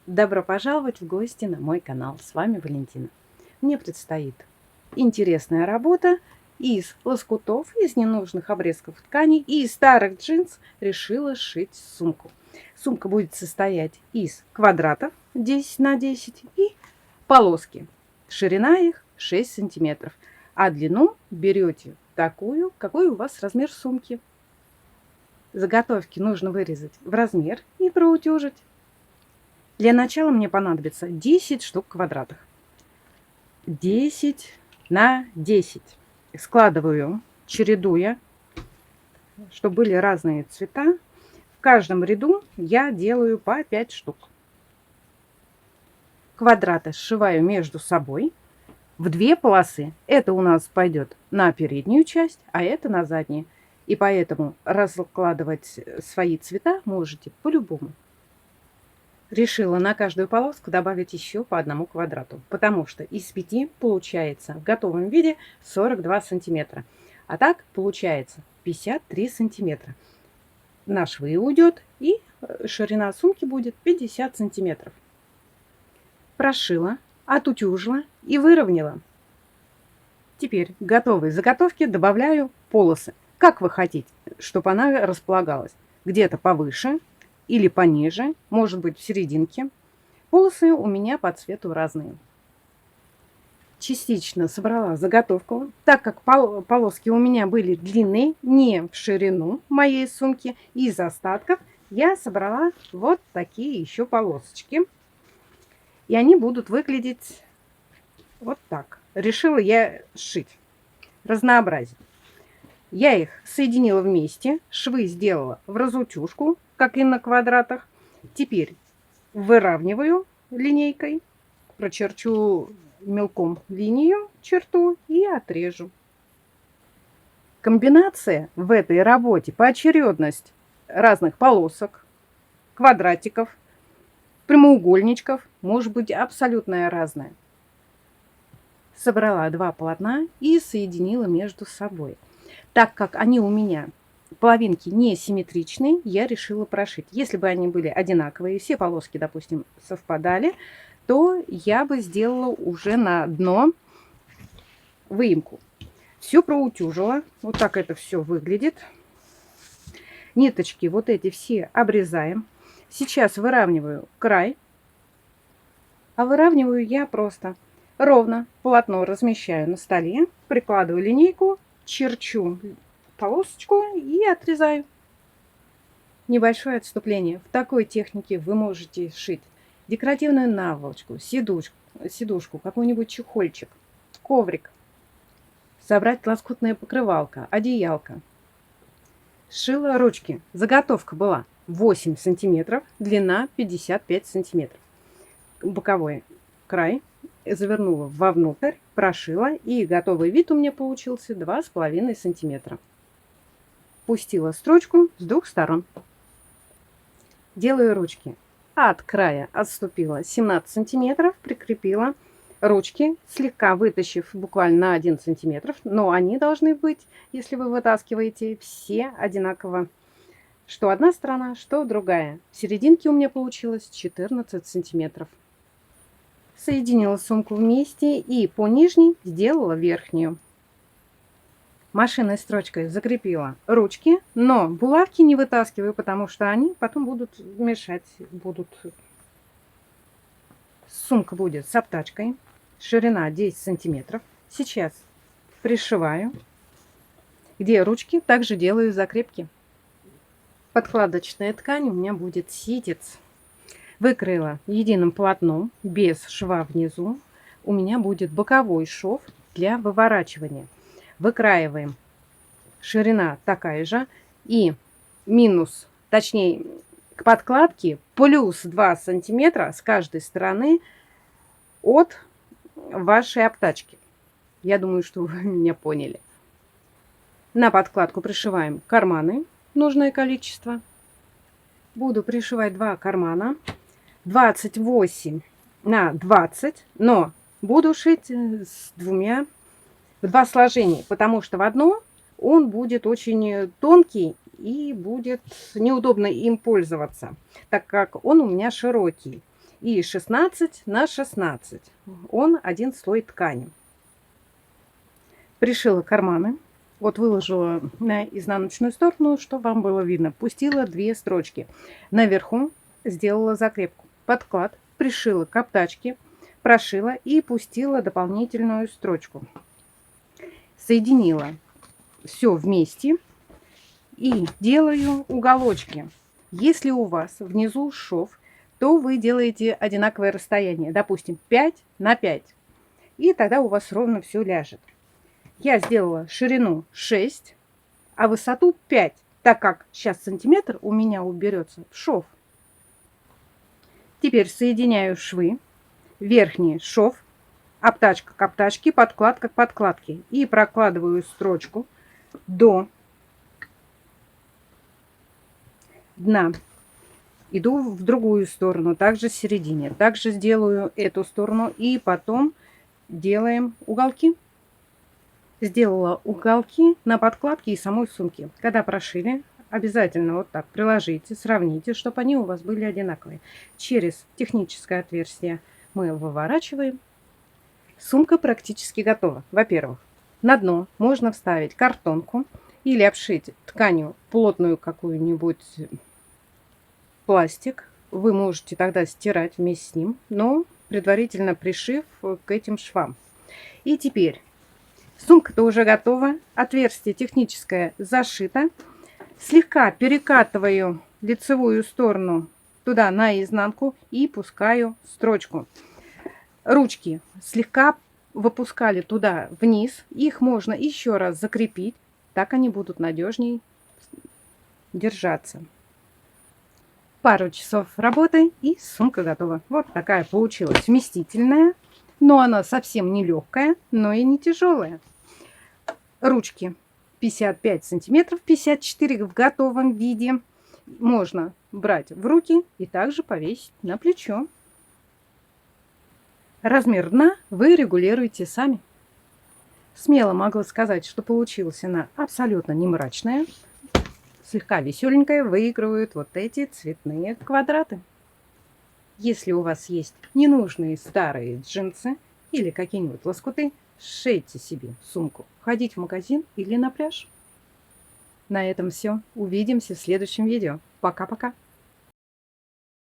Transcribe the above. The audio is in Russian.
Добро пожаловать в гости на мой канал. С вами Валентина. Мне предстоит интересная работа. Из лоскутов, из ненужных обрезков ткани и из старых джинс решила сшить сумку. Сумка будет состоять из квадратов 10 на 10 и полоски. Ширина их 6 сантиметров. А длину берете такую, какой у вас размер сумки. Заготовки нужно вырезать в размер и проутюжить. Для начала мне понадобится 10 штук квадратов. 10 на 10. Складываю, чередуя, чтобы были разные цвета. В каждом ряду я делаю по 5 штук. Квадраты сшиваю между собой в 2 полосы. Это у нас пойдет на переднюю часть, а это на заднюю. И поэтому раскладывать свои цвета можете по-любому. Решила на каждую полоску добавить еще по одному квадрату, потому что из 5 получается в готовом виде 42 сантиметра. А так получается 53 сантиметра. На швы уйдет, и ширина сумки будет 50 сантиметров. Прошила, отутюжила и выровняла. Теперь к готовой заготовке добавляю полосы. Как вы хотите, чтобы она располагалась? Где-то повыше или пониже, может быть в серединке. Полосы у меня по цвету разные. Частично собрала заготовку, так как полоски у меня были длинные, не в ширину моей сумки. Из остатков я собрала вот такие еще полосочки. И они будут выглядеть вот так. Решила я сшить, разнообразить. Я их соединила вместе, швы сделала в разутюжку, как и на квадратах. Теперь выравниваю линейкой, прочерчу мелком линию, черту и отрежу. Комбинация в этой работе, поочередность разных полосок, квадратиков, прямоугольничков может быть абсолютно разная. Собрала 2 полотна и соединила между собой. Так как они у меня половинки не симметричные, я решила прошить. Если бы они были одинаковые, все полоски, допустим, совпадали, то я бы сделала уже на дно выемку. Все проутюжила. Вот так это все выглядит. Ниточки вот эти все обрезаем. Сейчас выравниваю край. А выравниваю я просто ровно полотно размещаю на столе, прикладываю линейку, черчу полосочку и отрезаю. Небольшое отступление. В такой технике вы можете сшить декоративную наволочку, сидушку, какой-нибудь чехольчик, коврик, собрать лоскутное покрывалко, одеялко. Сшила ручки. Заготовка была 8 сантиметров, длина 55 сантиметров. Боковой край завернула вовнутрь, прошила, и готовый вид у меня получился 2,5 сантиметра. Пустила строчку с 2 сторон. Делаю ручки. От края отступила 17 сантиметров, прикрепила ручки, слегка вытащив буквально на 1 сантиметр, но они должны быть, если вы вытаскиваете, все одинаково. Что одна сторона, что другая. В серединке у меня получилось 14 сантиметров. Соединила сумку вместе и по нижней сделала верхнюю. Машинной строчкой закрепила ручки, но булавки не вытаскиваю, потому что они потом будут мешать. Сумка будет с обтачкой. Ширина 10 сантиметров. Сейчас пришиваю. Где ручки, также делаю закрепки. Подкладочная ткань у меня будет ситец. Выкроила единым полотном, без шва внизу. У меня будет боковой шов для выворачивания. Выкраиваем. Ширина такая же. И минус, точнее, к подкладке плюс 2 сантиметра с каждой стороны от вашей обтачки. Я думаю, что вы меня поняли. На подкладку пришиваем карманы. Нужное количество. Буду пришивать 2 кармана. 28 на 20, но буду шить в 2 сложения, потому что в одно он будет очень тонкий и будет неудобно им пользоваться, так как он у меня широкий. И 16 на 16. Он один слой ткани. Пришила карманы. Вот выложила на изнаночную сторону, чтобы вам было видно. Пустила 2 строчки. Наверху сделала закрепку. Подклад. Пришила к обтачке. Прошила и пустила дополнительную строчку. Соединила все вместе и делаю уголочки. Если у вас внизу шов, то вы делаете одинаковое расстояние, допустим 5 на 5, и тогда у вас ровно все ляжет. Я сделала ширину 6, а высоту 5, так как сейчас сантиметр у меня уберется в шов. Теперь соединяю швы, верхний шов, обтачка к обтачке, подкладка к подкладке, и прокладываю строчку до дна. Иду в другую сторону, также в середине. Также сделаю эту сторону и потом делаем уголки. Сделала уголки на подкладке и самой сумке. Когда прошили, обязательно вот так приложите, сравните, чтобы они у вас были одинаковые. Через техническое отверстие мы выворачиваем. Сумка практически готова. Во-первых, на дно можно вставить картонку или обшить тканью плотную какую-нибудь пластик. Вы можете тогда стирать вместе с ним, но предварительно пришив к этим швам. И теперь сумка-то уже готова. Отверстие техническое зашито. Слегка перекатываю лицевую сторону туда наизнанку и пускаю строчку. Ручки слегка выпускали туда вниз. Их можно еще раз закрепить. Так они будут надежнее держаться. Пару часов работы и сумка готова. Вот такая получилась вместительная. Но она совсем не легкая, но и не тяжелая. Ручки 55 сантиметров, 54 в готовом виде. Можно брать в руки и также повесить на плечо. Размер дна вы регулируете сами. Смело могу сказать, что получилась она абсолютно не мрачная. Слегка веселенькая, выигрывают вот эти цветные квадраты. Если у вас есть ненужные старые джинсы или какие-нибудь лоскуты, сшейте себе сумку. Ходить в магазин или на пляж. На этом все. Увидимся в следующем видео. Пока-пока.